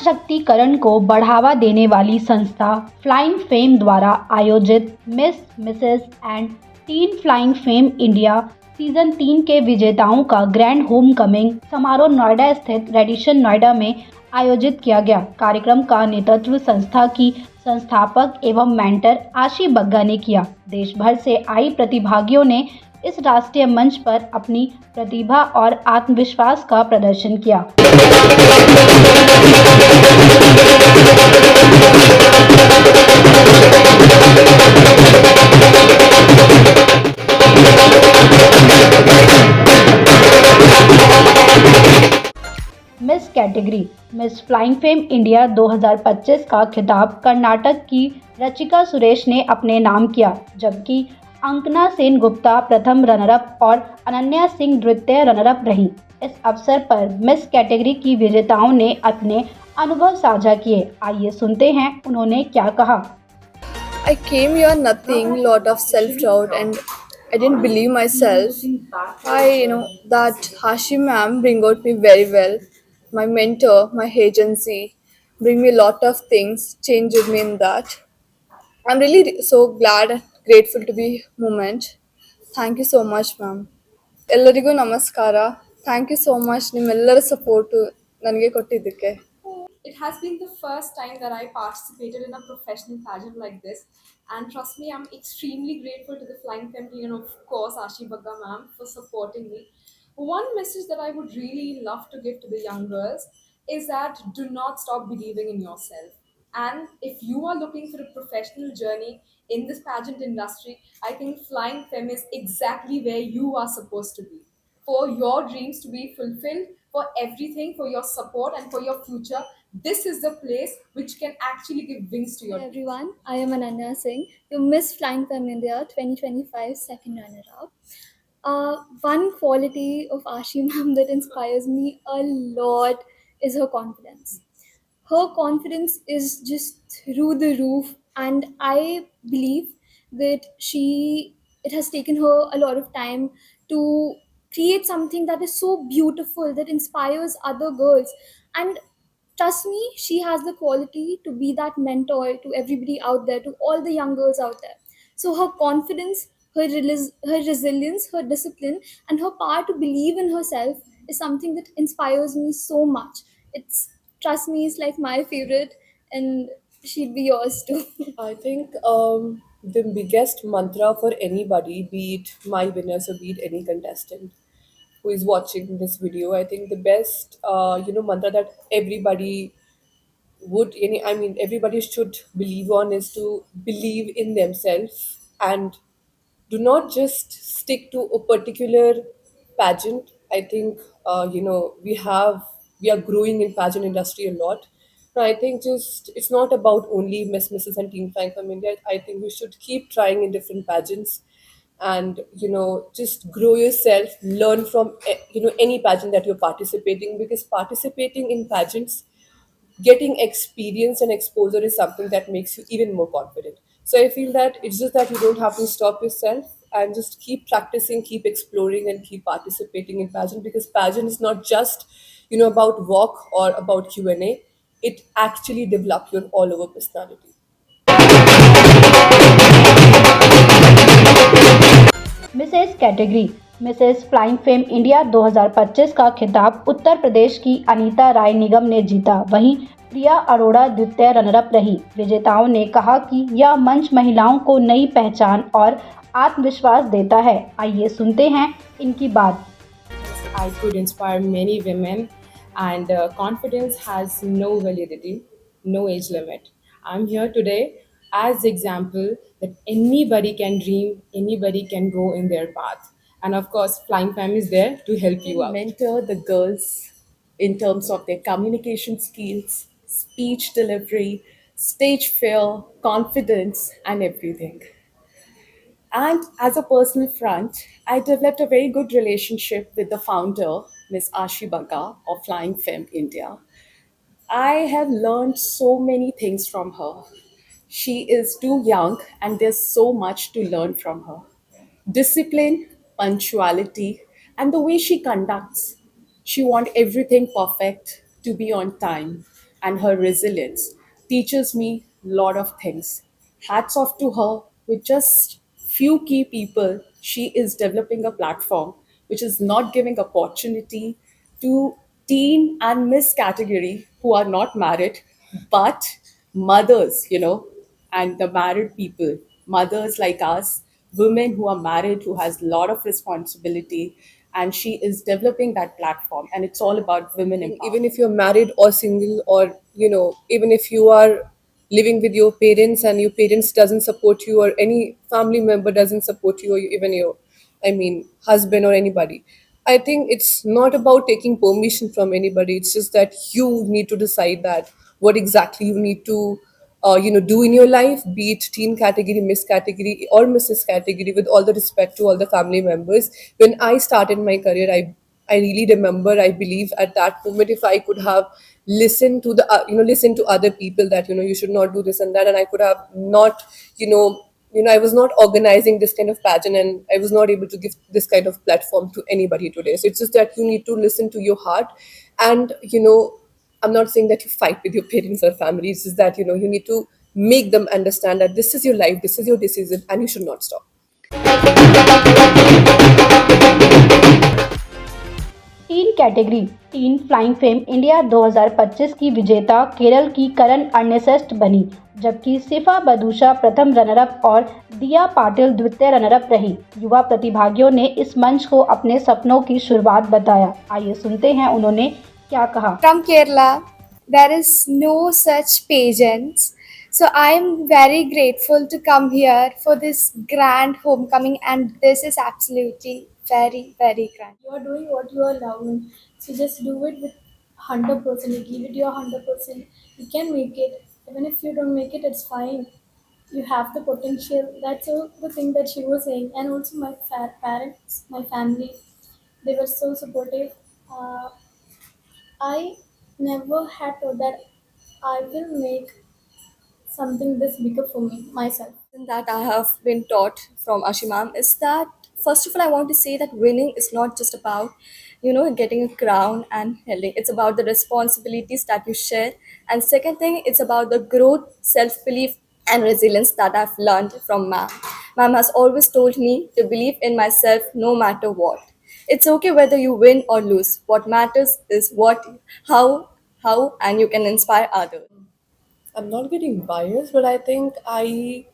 सशक्तिकरण को बढ़ावा देने वाली संस्था फ्लाइंग फेम द्वारा आयोजित miss, Mrs and teen flying fame India season 3 के विजेताओं का ग्रैंड होम कमिंग समारोह नोएडा स्थित रेडिसन नोएडा में आयोजित किया गया। कार्यक्रम का नेतृत्व संस्था की संस्थापक एवं मेंटर आशी बग्गा ने किया। देश भर से आई प्रतिभागियों ने इस राष्ट्रीय मंच पर अपनी प्रतिभा और आत्मविश्वास का प्रदर्शन किया। Miss category miss flying fame India 2025 का खिताब कर्नाटक की रचिका सुरेश ने अपने नाम किया, जबकि अंकना सेन गुप्ता प्रथम रनरअप और अनन्या सिंह द्वितीय रनरअप रहीं। इस अवसर पर मिस कैटेगरी की विजेताओं ने अपने अनुभव साझा किए। आइए सुनते हैं उन्होंने क्या कहा। I came here nothing, lot of self-doubt, and I didn't believe myself. That Hashim ma'am bring out me very well. My mentor, my agency, bring me a lot of things, changed me in that. I'm really so glad and grateful to be moment. Thank you so much, ma'am. ಎಲ್ಲರಿಗೂ ನಮಸ್ಕಾರ. Thank you so much ನಿಮ್ಮೆಲ್ಲರ support ನನಗೆ ಕೊಟ್ಟಿದ್ದಕ್ಕೆ. It has been the first time that I participated in a professional pageant like this, and trust me, I'm extremely grateful to the Flying Family and, of course, Ashi Bagga ma'am for supporting me. One message that I would really love to give to the young girls is that do not stop believing in yourself. And if you are looking for a professional journey in this pageant industry, I think Flying Femme is exactly where you are supposed to be. For your dreams to be fulfilled, for everything, for your support and for your future, this is the place which can actually give wings to your Hi dreams. everyone, I am Ananya Singh, your Miss Flying Femme India 2025 second runner-up. One quality of Ashi ma'am that inspires me a lot is her confidence. Her confidence is just through the roof, and I believe that it has taken her a lot of time to create something that is so beautiful, that inspires other girls. And trust me, she has the quality to be that mentor to everybody out there, to all the young girls out there. So her confidence, her resilience, her discipline, and her power to believe in herself is something that inspires me so much. It's Trust me, it's like my favorite, and she'd be yours too. I think the biggest mantra for anybody, be it my winners or be it any contestant who is watching this video, I think the best, mantra that everybody everybody should believe on is to believe in themselves and do not just stick to a particular pageant. I think we are growing in pageant industry a lot. So I think just it's not about only Miss, Mrs. and Teen Flying from India. I think we should keep trying in different pageants and just grow yourself, learn from any pageant that you're participating, because participating in pageants, getting experience and exposure is something that makes you even more confident. So I feel that it's just that you don't have to stop yourself and just keep practicing, keep exploring, and keep participating in pageant, because pageant is not just about walk or about Q&A. It actually develops your all over personality. Mrs category Mrs flying fame India 2025 का खिताब उत्तर प्रदेश की अनीता राय निगम ने जीता। वहीं प्रिया अरोड़ा द्वितीय runner-up रही। विजेताओं ने कहा कि यह मंच महिलाओं को नई पहचान और आत्मविश्वास देता है। आइए सुनते हैं इनकी बात। I could inspire many women, and confidence has no validity, no age limit. I'm here today as example that anybody can dream, anybody can go in their path, and of course, Flying Fam is there to help you out. Mentor the girls in terms of their communication skills, speech delivery, stage fear, confidence, and everything. And as a personal front, I developed a very good relationship with the founder, Ms. Ashi Bagga of Flying Femme India. I have learned so many things from her. She is too young, and there's so much to learn from her. Discipline, punctuality, and the way she conducts. She wants everything perfect, to be on time. and her resilience teaches me a lot of things. Hats off to her. With just few key people, she is developing a platform which is not giving opportunity to teen and miss category who are not married, but mothers, and the married people, mothers like us, women who are married, who has a lot of responsibility, and she is developing that platform, and it's all about women And empowerment. even if you're married or single, or even if you are living with your parents and your parents doesn't support you, or any family member doesn't support you, or even your, I mean, husband or anybody, I think it's not about taking permission from anybody. It's just that you need to decide that what exactly you need to do in your life, be it teen category, miss category, or Mrs. category. With all the respect to all the family members, when I started my career, I really remember, I believe at that moment, if I could have listened to listened to other people, that you should not do this and that, and I could have not, I was not organizing this kind of pageant, and I was not able to give this kind of platform to anybody today. So it's just that you need to listen to your heart, and I'm not saying that you fight with your parents or family. It's just that you need to make them understand that this is your life, this is your decision, and you should not stop. Tin category tin flying fame India 2025 की विजेता केरल की करण Ernest बनी, जबकि सिफा बदूशा प्रथम runner-up और दिया पाटिल द्वितीय runner-up रही। युवा प्रतिभागियों ने इस मंच को अपने सपनों की शुरुआत बताया। आइए सुनते हैं उन्होंने क्या कहा। From Kerala, there is no such pageants. So I'm very grateful to come here for this grand homecoming, and this is absolutely very, very grand. You are doing what you are loving, so just do it with 100%. You give it your 100%. You can make it. Even if you don't make it, it's fine. You have the potential. That's all the thing that she was saying. And also my parents, my family, they were so supportive. Uh, I never had thought that I will make something this bigger for me myself. That I have been taught from Ashimam is that, first of all, I want to say that winning is not just about, getting a crown and holding. It's about the responsibilities that you share. And second thing, it's about the growth, self-belief, and resilience that I've learned from Ma'am. Ma'am has always told me to believe in myself no matter what. It's okay whether you win or lose. What matters is how, and you can inspire others. I'm not getting biased, but I think I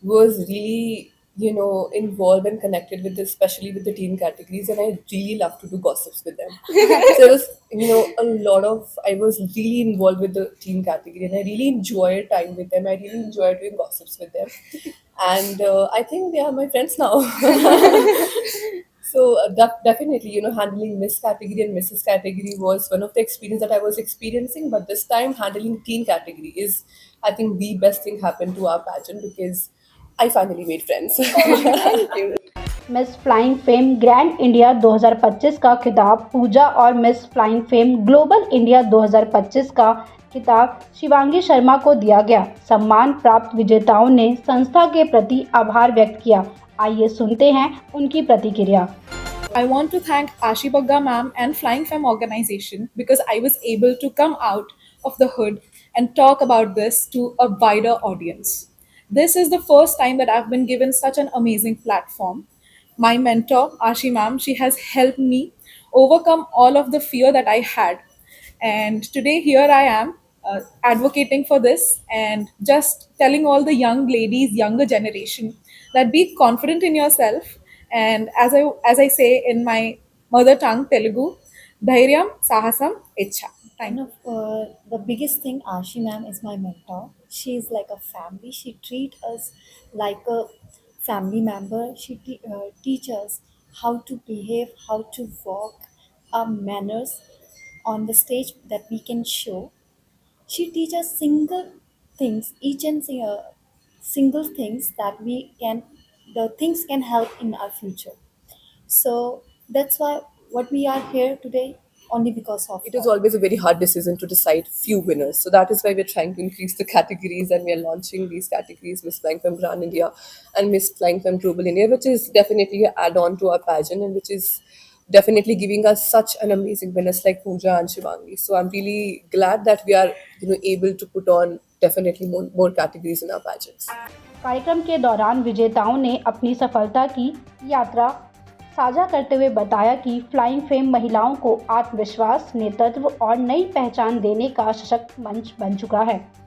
was really, involved and connected with this, especially with the teen categories, and I really love to do gossips with them. So there was, I was really involved with the teen category, and I really enjoyed time with them. I really enjoyed doing gossips with them, and I think they are my friends now. So definitely, handling Miss category and Mrs. category was one of the experience that I was experiencing. But this time, handling teen category is, I think, the best thing happened to our pageant, because I finally made friends. Thank you. Miss flying fame grand India 2025 का खिताब पूजा और miss flying fame global India 2025 का खिताब शिवांगी शर्मा को दिया गया। सम्मान प्राप्त विजेताओं ने संस्था के प्रति आभार व्यक्त किया। आइए सुनते हैं उनकी प्रतिक्रिया। I want to thank Ashi Bagga ma'am and Flying Femme organization because I was able to come out of the hood and talk about this to a wider audience. This is the first time that I've been given such an amazing platform. My mentor, Ashi ma'am, she has helped me overcome all of the fear that I had. And today, here I am advocating for this and just telling all the young ladies, younger generation, that be confident in yourself. And as I say in my mother tongue, Telugu, dhairyam, sahasam, ichha. Thank you. The biggest thing, Ashi ma'am is my mentor. She is like a family. She treats us like a family member. She teach us how to behave, how to walk, our manners on the stage that we can show. She teaches single things, each and single things that the things can help in our future. So that's why what we are here today only because of It is her. always a very hard decision to decide few winners. So that is why we're trying to increase the categories, and we're launching these categories, Miss Flying Femme Grand India and Miss Flying Femme Global India, which is definitely an add-on to our pageant, and which is definitely giving us such an amazing winners like Pooja and Shivangi. So I'm really glad that we are, able to put on definitely more categories in our pageants. कार्यक्रम के दौरान विजेताओं ने अपनी सफलता की यात्रा साझा करते हुए बताया कि फ्लाइंग फेम महिलाओं को आत्मविश्वास, नेतृत्व और नई पहचान देने का सशक्त मंच बन चुका है।